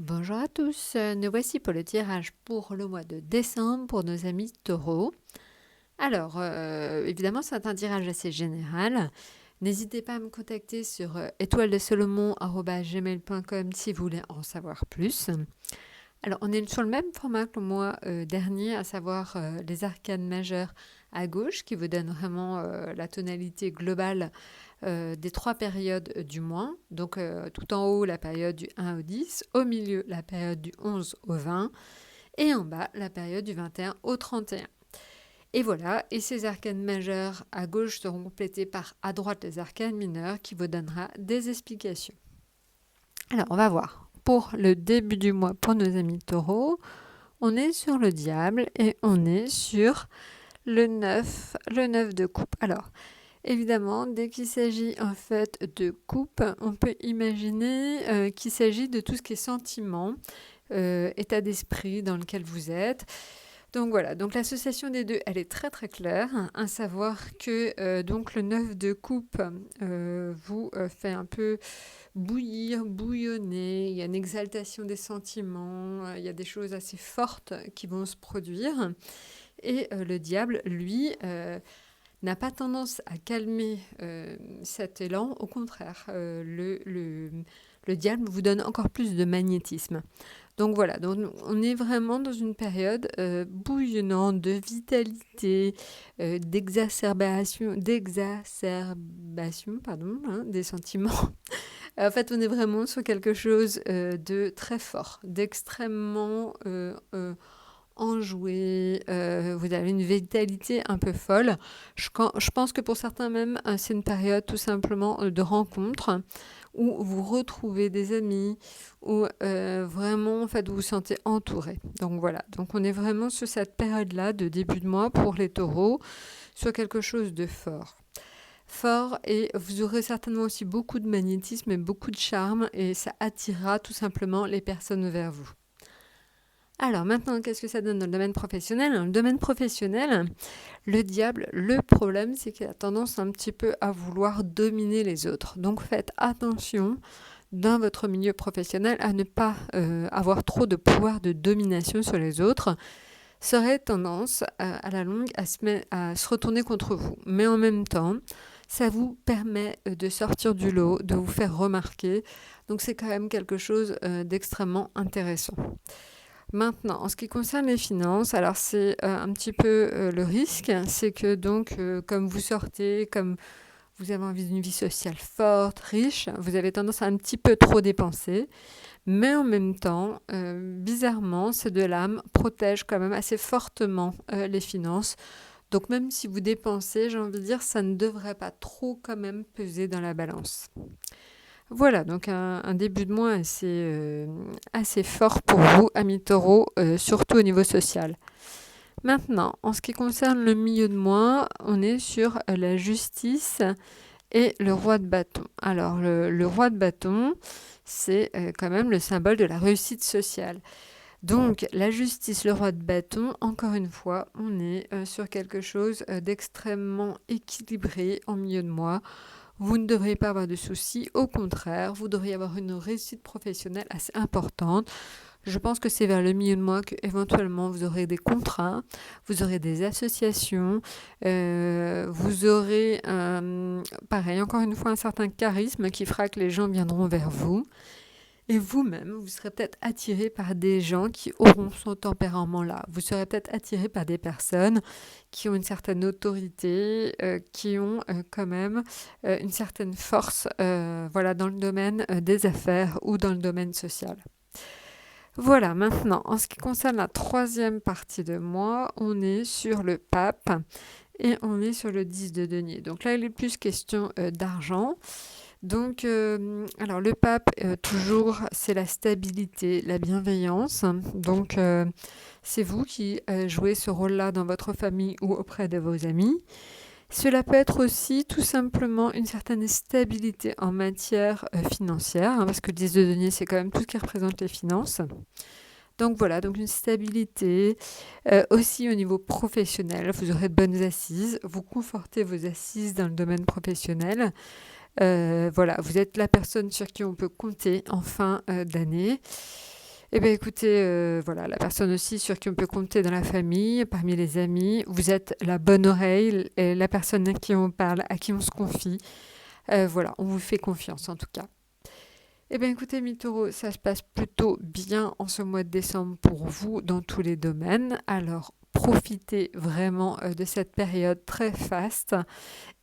Bonjour à tous, nous voici pour le tirage pour le mois de décembre pour nos amis taureaux. Alors, évidemment, c'est un tirage assez général. N'hésitez pas à me contacter sur étoiledesolomon@gmail.com si vous voulez en savoir plus. Alors, on est sur le même format que le mois dernier, à savoir les arcanes majeures à gauche, qui vous donnent vraiment la tonalité globale des trois périodes du mois. Donc, tout en haut, la période du 1 au 10, au milieu, la période du 11 au 20, et en bas, la période du 21 au 31. Et voilà, et ces arcanes majeures à gauche seront complétées par à droite les arcanes mineures qui vous donnera des explications. Alors, on va voir. Pour le début du mois, pour nos amis taureaux, on est sur le diable et on est sur le 9 de coupe. Alors, évidemment, dès qu'il s'agit en fait de coupe, on peut imaginer qu'il s'agit de tout ce qui est sentiment, état d'esprit dans lequel vous êtes. Donc voilà, donc l'association des deux, elle est très très claire, à savoir que donc le 9 de coupe vous fait un peu bouillir, bouillonner, il y a une exaltation des sentiments, il y a des choses assez fortes qui vont se produire. Et le diable, lui, n'a pas tendance à calmer cet élan, au contraire, le diable vous donne encore plus de magnétisme. Donc voilà, donc on est vraiment dans une période bouillonnante de vitalité, d'exacerbation des sentiments. En fait, on est vraiment sur quelque chose de très fort, d'extrêmement enjoué, vous avez une vitalité un peu folle. Je pense que pour certains même, c'est une période tout simplement de rencontre où vous retrouvez des amis, où vraiment en fait, vous vous sentez entouré. Donc voilà, donc on est vraiment sur cette période-là de début de mois pour les taureaux, sur quelque chose de fort. Fort et vous aurez certainement aussi beaucoup de magnétisme et beaucoup de charme et ça attirera tout simplement les personnes vers vous. Alors maintenant, qu'est-ce que ça donne dans le domaine professionnel ? Dans le domaine professionnel, le diable, le problème, c'est qu'il a tendance un petit peu à vouloir dominer les autres. Donc faites attention dans votre milieu professionnel à ne pas avoir trop de pouvoir de domination sur les autres. Ça aurait tendance à la longue à se retourner contre vous. Mais en même temps, ça vous permet de sortir du lot, de vous faire remarquer. Donc c'est quand même quelque chose d'extrêmement intéressant. Maintenant, en ce qui concerne les finances, alors c'est un petit peu le risque, c'est que donc comme vous sortez, comme vous avez envie d'une vie sociale forte, riche, vous avez tendance à un petit peu trop dépenser, mais en même temps, bizarrement, ces deux lames protègent quand même assez fortement les finances. Donc même si vous dépensez, j'ai envie de dire, ça ne devrait pas trop quand même peser dans la balance. Voilà, donc un début de mois assez fort pour vous, amis taureaux, surtout au niveau social. Maintenant, en ce qui concerne le milieu de mois, on est sur la justice et le roi de bâton. Alors, le roi de bâton, c'est quand même le symbole de la réussite sociale. Donc, la justice, le roi de bâton, encore une fois, on est sur quelque chose d'extrêmement équilibré en milieu de mois. Vous ne devriez pas avoir de soucis, au contraire, vous devriez avoir une réussite professionnelle assez importante. Je pense que c'est vers le milieu de mois qu'éventuellement vous aurez des contrats, vous aurez des associations, vous aurez, pareil, encore une fois, un certain charisme qui fera que les gens viendront vers vous. Et vous-même, vous serez peut-être attiré par des gens qui auront ce tempérament-là. Vous serez peut-être attiré par des personnes qui ont une certaine autorité, qui ont quand même une certaine force voilà, dans le domaine des affaires ou dans le domaine social. Voilà, maintenant, en ce qui concerne la troisième partie de mois, on est sur le pape et on est sur le 10 de denier. Donc là, il est plus question d'argent. Donc, alors le pape, toujours, c'est la stabilité, la bienveillance. Donc, c'est vous qui jouez ce rôle-là dans votre famille ou auprès de vos amis. Cela peut être aussi tout simplement une certaine stabilité en matière financière, parce que le 10 de denier, c'est quand même tout ce qui représente les finances. Donc voilà, donc une stabilité. Aussi au niveau professionnel, vous aurez de bonnes assises, vous confortez vos assises dans le domaine professionnel. Voilà, vous êtes la personne sur qui on peut compter en fin d'année. Eh bien écoutez, voilà, la personne aussi sur qui on peut compter dans la famille, parmi les amis, vous êtes la bonne oreille, et la personne à qui on parle, à qui on se confie. Voilà, on vous fait confiance en tout cas. Eh bien écoutez, mes taureaux, ça se passe plutôt bien en ce mois de décembre pour vous dans tous les domaines. Alors profitez vraiment de cette période très faste.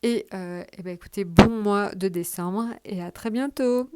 Et eh bien écoutez, bon mois de décembre et à très bientôt.